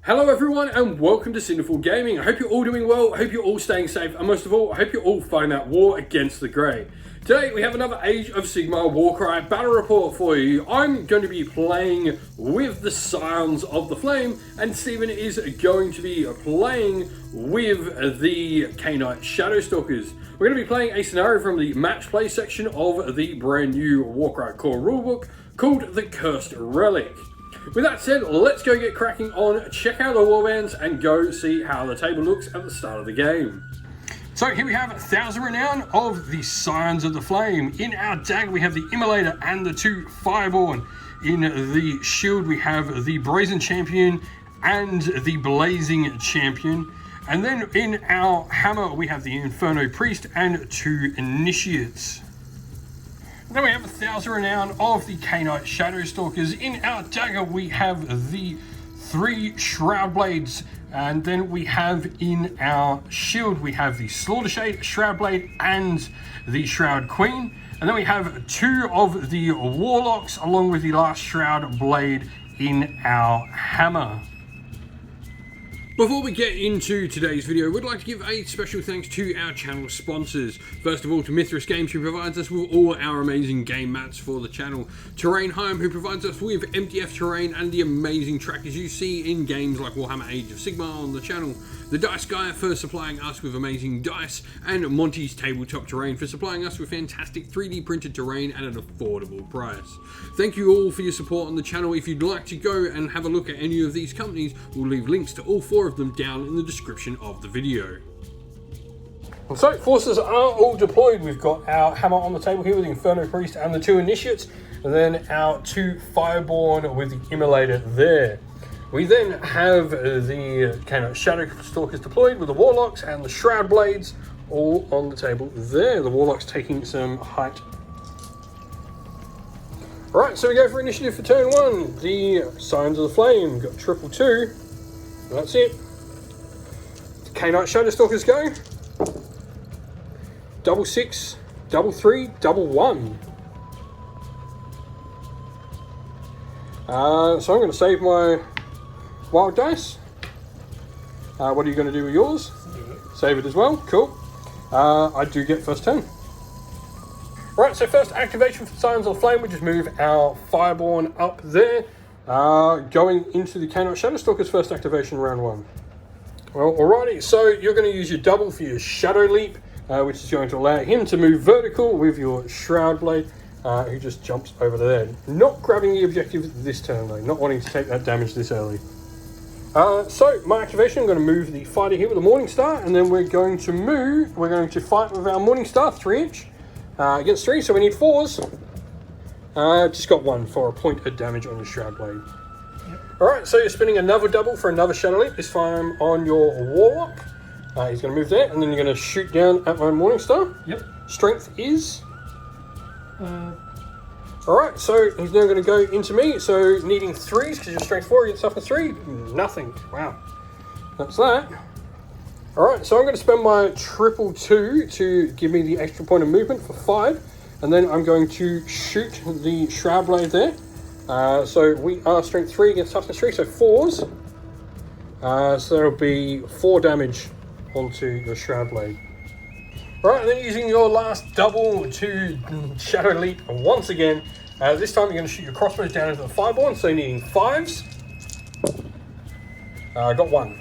Hello everyone and welcome to Sinful Gaming. I hope you're all doing well, I hope you're all staying safe, and most of all, I hope you're all fighting that war against the Grey. Today we have another Age of Sigmar Warcry battle report for you. I'm going to be playing with the Scions of the Flame, and Stephen is going to be playing with the Khainite Shadowstalkers. We're going to be playing a scenario from the match play section of the brand new Warcry core rulebook called the Cursed Relic. With that said, let's go get cracking on, check out the warbands, and go see how the table looks at the start of the game. So here we have 1000 Renown of the Scions of the Flame. In our dagger we have the Immolator and the two Fireborn. In the shield we have the Brazen Champion and the Blazing Champion. And then in our hammer we have the Inferno Priest and two Initiates. Then we have 1000 Renown of the Khainite Shadowstalkers. In our dagger we have the three Shroud Blades, and then we have in our shield we have the Slaughtershade, Shroud Blade, and the Shroud Queen. And then we have two of the Warlocks along with the last Shroud Blade in our hammer. Before we get into today's video, we'd like to give a special thanks to our channel sponsors. First of all, to Mithras Games, who provides us with all our amazing game mats for the channel. Terrainheim, who provides us with MDF terrain and the amazing trackers you see in games like Warhammer Age of Sigmar on the channel. The Dice Guy for supplying us with amazing dice, and Monty's Tabletop Terrain for supplying us with fantastic 3D printed terrain at an affordable price. Thank you all for your support on the channel. If you'd like to go and have a look at any of these companies, we'll leave links to all four of them down in the description of the video. So forces are all deployed. We've got our hammer on the table here with the Inferno Priest and the two Initiates, and then our two Fireborn with the Immolator there. We then have the Khainite Shadowstalkers deployed with the Warlocks and the Shroud Blades all on the table there. The Warlocks taking some height. Alright, so we go for initiative for turn one. The Scions of the Flame got 222. That's it. The Khainite Shadowstalkers go. 666, 333, 111. So I'm going to save my wild dice. What are you going to do with yours? Save it as well. Cool. I do get first turn. Right, so first activation for Scions of the Flame, we just move our Fireborn up there. Going into the Khainite Shadowstalkers first activation, round one. Well, alrighty, so you're going to use your double for your Shadow Leap, which is going to allow him to move vertical with your Shroud Blade, who just jumps over there. Not grabbing the objective this turn though, not wanting to take that damage this early. So my activation, I'm going to move the fighter here with the Morning Star, and then we're going to fight with our Morning Star 3-inch against 3, so we need 4s. Just got 1 for a point of damage on your Shroud Blade. Yep. Alright, so you're spinning another double for another Shadow Leap, this time on your Warlock. He's going to move there, and then you're going to shoot down at my Morning Star. Yep. Strength is? Alright, so he's now going to go into me, so needing 3s, because you're strength 4, you get toughness 3, nothing. Wow. That's that. Alright, so I'm going to spend my 222 to give me the extra point of movement for 5, and then I'm going to shoot the Shroud Blade there. So we are strength 3 against toughness 3, so 4s. So that'll be 4 damage onto your Shroud Blade. Right, and then using your last double to Shadow Leap once again. This time you're going to shoot your crossbows down into the Fireborn, so needing 5s. I got 1.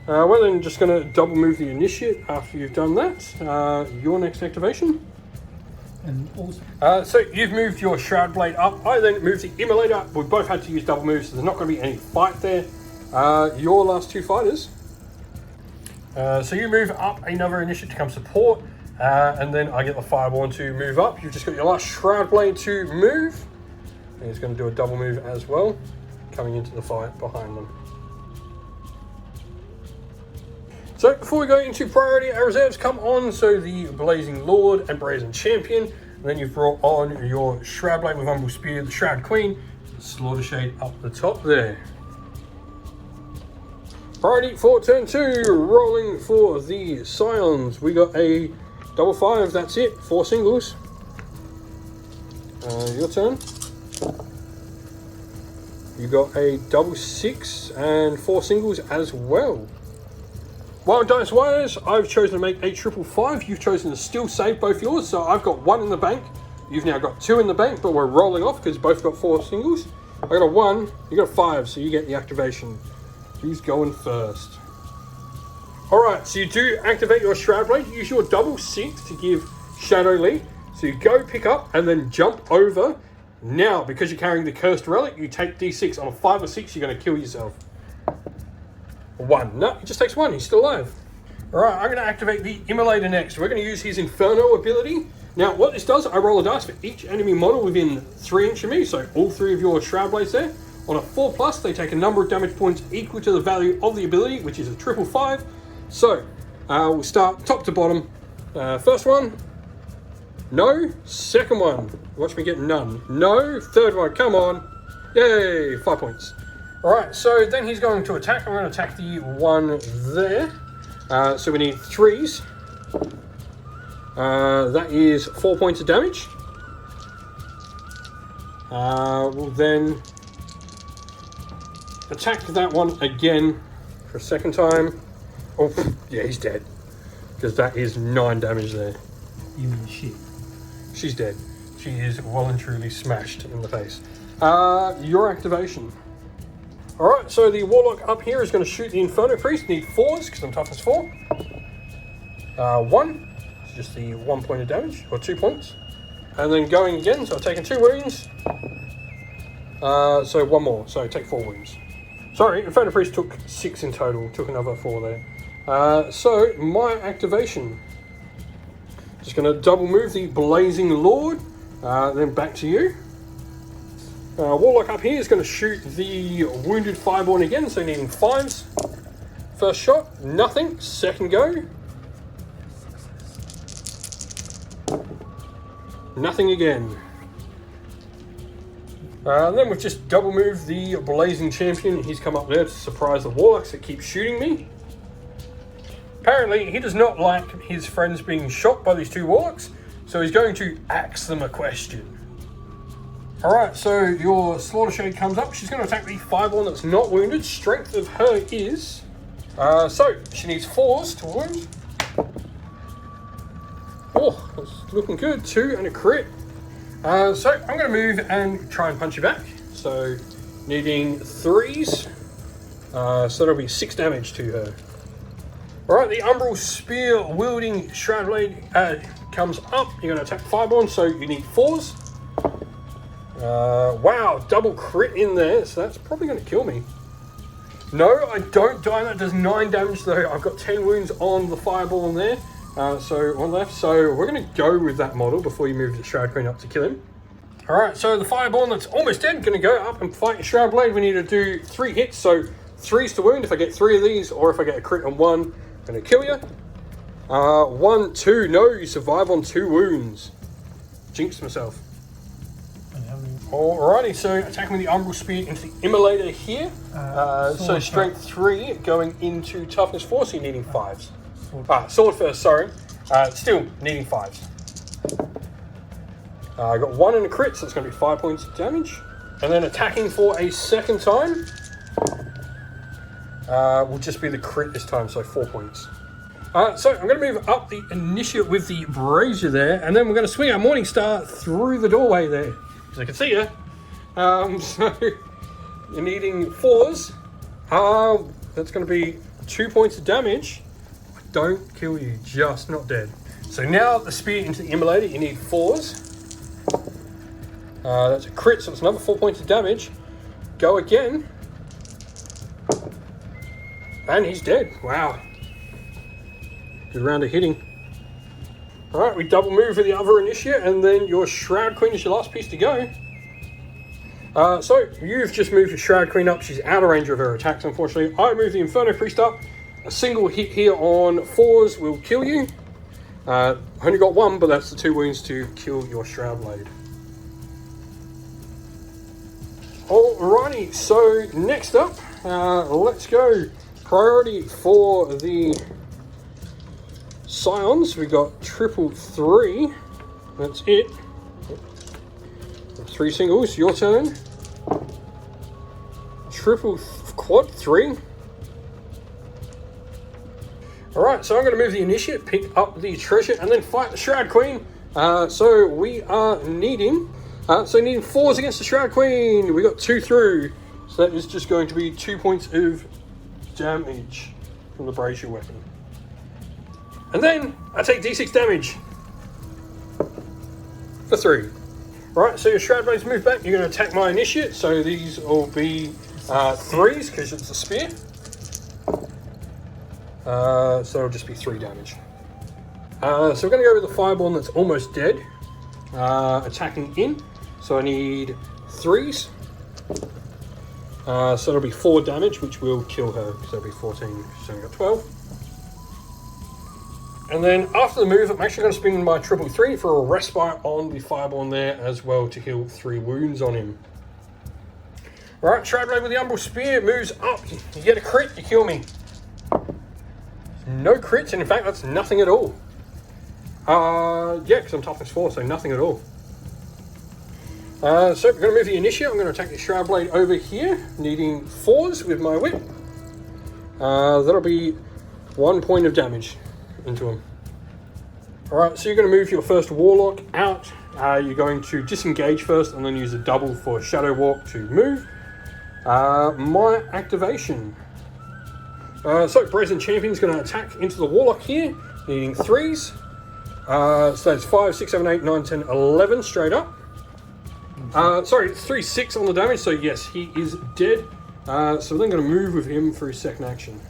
Well, then just going to double move the Initiate after you've done that. Your next activation. And also, so you've moved your Shroud Blade up. I then moved the Immolator. We both had to use double moves, so there's not going to be any fight there. Your last two fighters. So you move up another Initiative to come support, and then I get the Fireborn to move up. You've just got your last Shroud Blade to move. And he's going to do a double move as well, coming into the fight behind them. So before we go into priority, our reserves come on. So the Blazing Lord and Brazen Champion. And then you've brought on your Shroud Blade with Humble Spear, the Shroud Queen, Slaughter Shade up the top there. Priority for turn 2, rolling for the Scions. We got a double 5, that's it, 4 singles. Your turn. You got a double 6 and 4 singles as well. Wild Dice Wires, I've chosen to make a triple 5. You've chosen to still save both yours, so I've got 1 in the bank. You've now got 2 in the bank, but we're rolling off because both got 4 singles. I got a 1, you got a 5, so you get the activation. Who's going first? Alright, so you do activate your Shroud Blade. Use your double 6 to give Shadow lead. So you go pick up and then jump over. Now, because you're carrying the Cursed Relic, you take D6. On a 5 or 6, you're going to kill yourself. 1. No, he just takes 1. He's still alive. Alright, I'm going to activate the Immolator next. We're going to use his Inferno ability. Now, what this does, I roll a dice for each enemy model within 3 inches of me. So all 3 of your Shroud Blades there. On a 4+, they take a number of damage points equal to the value of the ability, which is a triple 5. So, we'll start top to bottom. First one. No. Second one. Watch me get none. No. Third one. Come on. Yay. 5 points. Alright, so then he's going to attack. I'm going to attack the one there. So we need 3s. That is 4 points of damage. We'll then attack that one again for a second time. Oh, yeah, he's dead. Because that is 9 damage there. You mean shit. She's dead. She is well and truly smashed in the face. Your activation. Alright, so the Warlock up here is going to shoot the Inferno Priest. Need 4s, because I'm toughness 4. 1. It's just the 1 point of damage, or 2 points. And then going again, so I've taken 2 wounds. So 1 more, so take 4 wounds. Sorry, Inferno Priest took 6 in total, took another 4 there. So, my activation. Just going to double move the Blazing Lord, then back to you. Warlock up here is going to shoot the Wounded Fireborn again, so needing 5s. First shot, nothing. Second go. Nothing again. Then we've just double moved the Blazing Champion. He's come up there to surprise the Warlocks that keep shooting me. Apparently, he does not like his friends being shot by these 2 Warlocks, so he's going to ask them a question. Alright, so your Slaughter Shade comes up. She's going to attack the Fireborn that's not wounded. Strength of her is... so, she needs 4s to wound. Oh, that's looking good. 2 and a crit. So, I'm going to move and try and punch you back. So, needing 3s. So that'll be 6 damage to her. Alright, the Umbral Spear wielding Shroud Blade comes up. You're going to attack Fireborn, so you need 4s. Wow, double crit in there, so that's probably going to kill me. No, I don't die. That does 9 damage though. I've got 10 wounds on the Fireball there. So one left. So we're going to go with that model before you move the Shroud Queen up to kill him. Alright, so the Fireball that's almost dead, going to go up and fight your Shroud Blade. We need to do 3 hits, so 3s to wound if I get 3 of these, or if I get a crit on 1, I'm going to kill you. 1, 2, no, you survive on 2 wounds. Jinxed myself. Alrighty, so attacking with the Umbral Spear into the Immolator here. So strength 3 going into toughness 4, so you're needing 5s. Sword first, sorry. Still needing 5s. I got 1 in a crit, so it's going to be 5 points of damage. And then attacking for a second time. Will just be the crit this time, so 4 points. So I'm going to move up the initiate with the Brazier there, and then we're going to swing our Morningstar through the doorway there. Because I can see you. So you're needing 4s. That's going to be 2 points of damage. I don't kill you, just not dead. So now the spear into the Immolator, you need 4s. That's a crit, so it's another 4 points of damage. Go again. And he's dead. Wow. Good round of hitting. Alright, we double move for the other initiate, and then your Shroud Queen is your last piece to go. So, you've just moved your Shroud Queen up. She's out of range of her attacks, unfortunately. I move the Inferno Priest up. A single hit here on 4s will kill you. Only got 1, but that's the 2 wounds to kill your Shroud Blade. Alrighty, so next up, let's go. Priority for the Scions, we got 333. That's it. 3 singles, your turn. triple quad 3. Alright, so I'm going to move the initiate, pick up the treasure, and then fight the Shroud Queen. So we are needing 4s against the Shroud Queen. We got 2 through. So that is just going to be 2 points of damage from the brazier weapon. And then I take d6 damage for 3. Right, so your Shroud Blades move back. You're going to attack my initiate. So these will be 3s because it's a spear. So it'll just be 3 damage. So we're going to go with the Fireborn that's almost dead. Attacking in. So I need 3s. So it'll be 4 damage, which will kill her. So it'll be 14. She's only got 12. And then after the move, I'm actually going to spin my triple 3 for a respite on the Fireborn there as well to heal 3 wounds on him. Right, Shroud Blade with the Umbral Spear moves up. You get a crit, you kill me. No crits, and in fact, that's nothing at all. Yeah, because I'm toughness 4, so nothing at all. So we're going to move the initiate. I'm going to attack the Shroud Blade over here, needing 4s with my whip. That'll be 1 point of damage into him. Alright, so you're going to move your first Warlock out. You're going to disengage first and then use a double for Shadow Walk to move. My activation. So Brazen Champion's going to attack into the Warlock here, needing 3s. So that's 5, 6, 7, 8, 9, 10, 11 straight up. Sorry, 3, 6 on the damage, so yes, he is dead. So we're then going to move with him for his second action.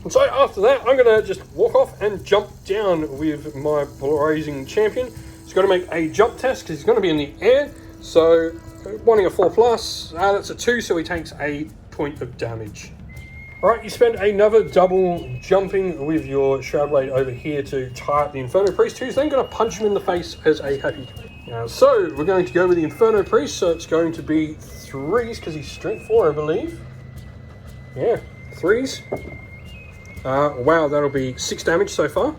And so after that, I'm going to just walk off and jump down with my Brazen Champion. He's going to make a jump test because he's going to be in the air. So wanting a 4+, that's a 2, so he takes a point of damage. Alright, you spend another double jumping with your Shroud Blade over here to tie up the Inferno Priest, who's then going to punch him in the face as a happy. So we're going to go with the Inferno Priest, so it's going to be 3s because he's strength 4, I believe. Yeah, 3s. Wow, that'll be 6 damage so far. And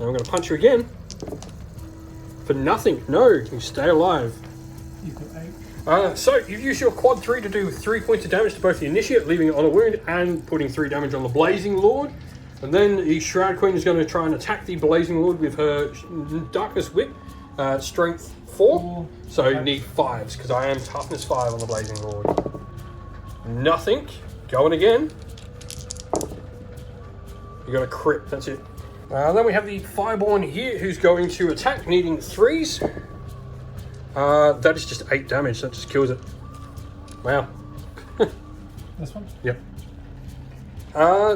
I'm going to punch you again. For nothing. No, you stay alive. You've got 8. So you've used your quad 3 to do 3 points of damage to both the initiate, leaving it on a wound, and putting 3 damage on the Blazing Lord. And then the Shroud Queen is going to try and attack the Blazing Lord with her Darkness Whip, strength 4. So you need 5s, because I am toughness 5 on the Blazing Lord. Nothing. Going again. You got a crit, that's it. Then we have the Fireborn here, who's going to attack, needing 3s. That is just 8 damage, that just kills it. Wow. This one? Yep.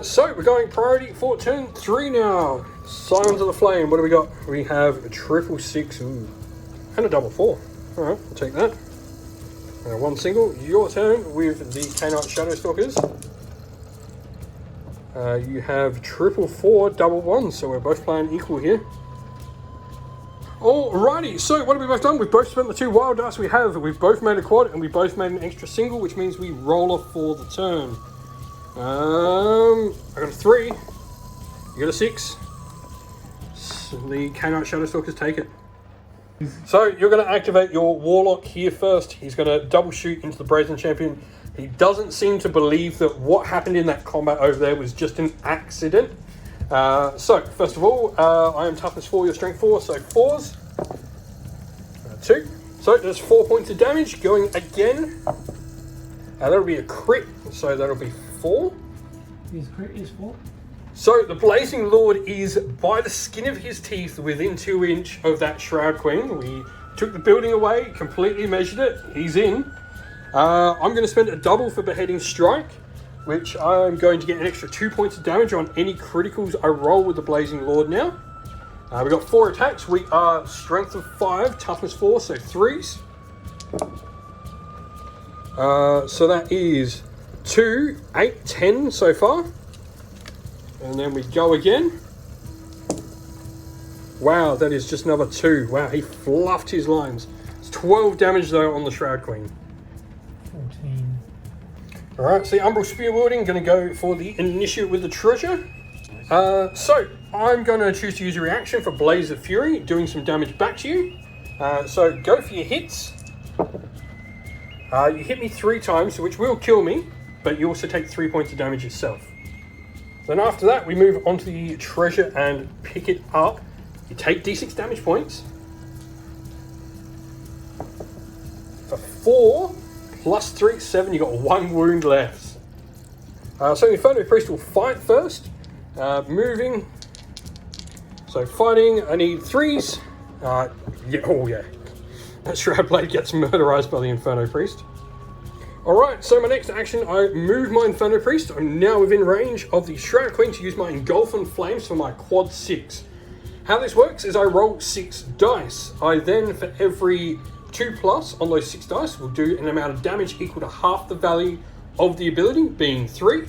So we're going priority for turn 3 now. Scions of the Flame, what do we got? We have a triple 6, ooh, and a double 4. Alright, I'll take that. And 1 single, your turn with the Khainite Shadowstalkers. You have triple 4, double 1, so we're both playing equal here. Alrighty, so what have we both done? We've both spent the 2 wild dice we have. We've both made a quad and we both made an extra single, which means we roll off for the turn. I got a 3. You got a 6. The Khainite Shadowstalkers take it. So you're going to activate your Warlock here first. He's going to double shoot into the Brazen Champion. He doesn't seem to believe that what happened in that combat over there was just an accident. So, first of all, I am toughness 4, your strength 4, so 4s. 2. So, there's 4 points of damage going again. That'll be a crit, so that'll be 4. His crit is 4. So, the Blazing Lord is by the skin of his teeth within 2 inch of that Shroud Queen. We took the building away, completely measured it. He's in. I'm going to spend a double for Beheading Strike, which I'm going to get an extra 2 points of damage on any criticals I roll with the Blazing Lord now. We've got 4 attacks. We are strength of 5, toughness 4, so 3s. So that is 2, 8, 10 so far. And then we go again. Wow, that is just another 2. Wow, he fluffed his lines. It's 12 damage though on the Shroud Queen. 14. Alright, so the Umbral Spear wielding, going to go for the initiate with the treasure. So, I'm going to choose to use a reaction for Blaze of Fury, doing some damage back to you. So, go for your hits. You hit me 3 times, which will kill me. but you also take 3 points of damage yourself. Then after that, we move on to the treasure and pick it up. You take d6 damage points. For 4 plus 3, 7, you got 1 wound left. So the Inferno Priest will fight first. Moving. So fighting, I need 3s. Yeah, oh yeah. That Shroud Blade gets murderized by the Inferno Priest. Alright, so my next action, I move my Inferno Priest. I'm now within range of the Shroud Queen to use my Engulfing Flames for my quad 6. How this works is I roll 6 dice. I then, for every 2+ on those 6 dice, will do an amount of damage equal to half the value of the ability, being 3.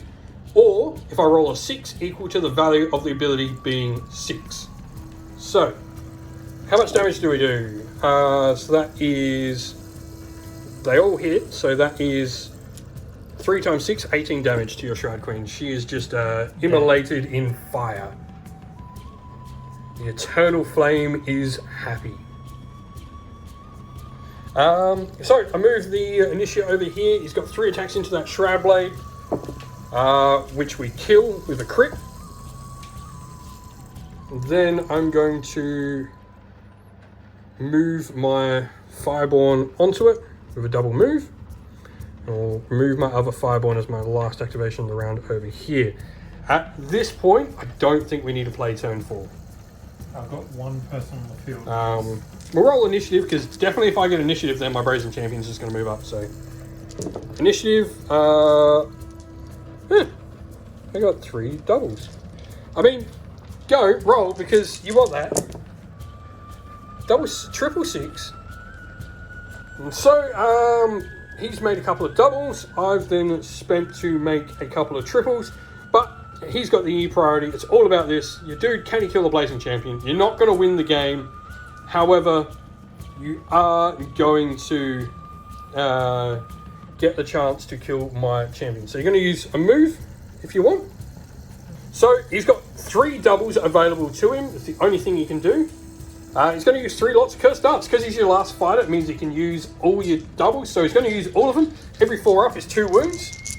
Or, if I roll a 6, equal to the value of the ability being 6. So, how much damage do we do? So that is... They all hit, so that is 3 times 6, 18 damage to your Shroud Queen. She is just immolated in fire. The Eternal Flame is happy. So, I move the Initiate over here. He's got 3 attacks into that Shroud Blade, which we kill with a crit. Then I'm going to move my Fireborn onto it with a double move. I'll move my other Fireborn as my last activation of the round over here. At this point, I don't think we need to play turn 4. I've got 1 person on the field. We'll roll initiative, because definitely if I get initiative, then my Brazen Champion's just going to move up. So, initiative. I got 3 doubles. I mean, go roll because you want that. Triple 6. And so, he's made a couple of doubles. I've then spent to make a couple of triples, but he's got the E priority. It's all about this. Your dude, can he kill the Blazing Champion? You're not going to win the game. However, you are going to get the chance to kill my champion. So you're going to use a move if you want. So he's got 3 doubles available to him. It's the only thing he can do. He's going to use 3 lots of Cursed Darts. Because he's your last fighter, it means he can use all your doubles. So he's going to use all of them. Every 4 up is 2 wounds.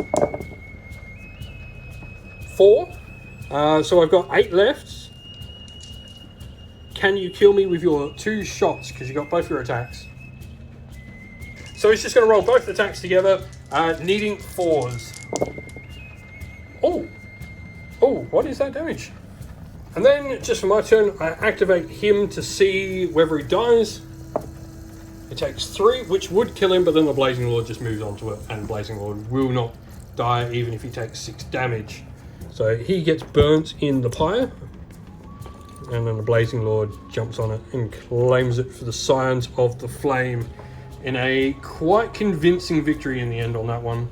4. So I've got 8 left. Can you kill me with your 2 shots? Because you got both your attacks. So he's just going to roll both attacks together, needing 4s. Oh! Oh, what is that damage? And then, just for my turn, I activate him to see whether he dies. It takes 3, which would kill him, but then the Blazing Lord just moves on to it, and Blazing Lord will not die even if he takes 6 damage. So he gets burnt in the pyre, and then the Blazing Lord jumps on it and claims it for the Scions of the Flame in a quite convincing victory in the end on that one.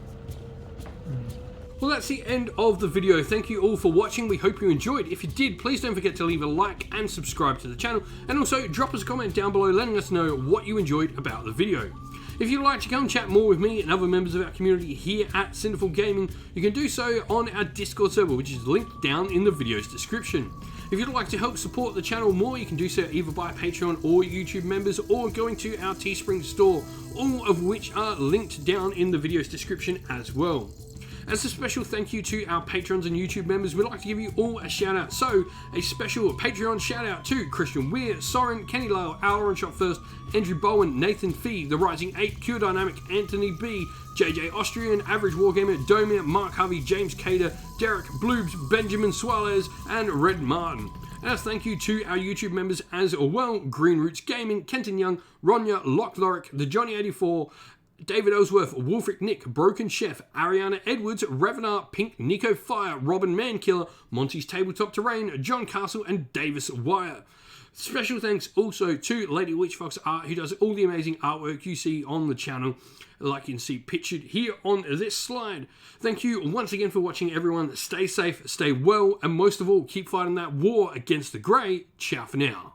Well, that's the end of the video. Thank you all for watching. We hope you enjoyed. If you did, please don't forget to leave a like and subscribe to the channel, and also drop us a comment down below letting us know what you enjoyed about the video. If you'd like to come and chat more with me and other members of our community here at Sinful Gaming, you can do so on our Discord server, which is linked down in the video's description. If you'd like to help support the channel more, you can do so either by Patreon or YouTube members, or going to our Teespring store, all of which are linked down in the video's description as well. As a special thank you to our patrons and YouTube members, we'd like to give you all a shout out. So, a special Patreon shout out to Christian Weir, Soren, Kenny Lyle, Aaron Shot First, Andrew Bowen, Nathan Fee, The Rising 8, Cure Dynamic, Anthony B, JJ Austrian, Average Wargamer, Domir, Mark Harvey, James Cater, Derek Bloobs, Benjamin Suarez, and Red Martin. And a thank you to our YouTube members as well: Green Roots Gaming, Kenton Young, Ronya, Lock Lorick, The Johnny 84, David Ellsworth, Wolfric Nick, Broken Chef, Ariana Edwards, Revenar, Pink, Nico Fire, Robin Mankiller, Monty's Tabletop Terrain, John Castle, and Davis Wire. Special thanks also to Lady Witchfox Art, who does all the amazing artwork you see on the channel, like you can see pictured here on this slide. Thank you once again for watching, everyone. Stay safe, stay well, and most of all, keep fighting that war against the Grey. Ciao for now.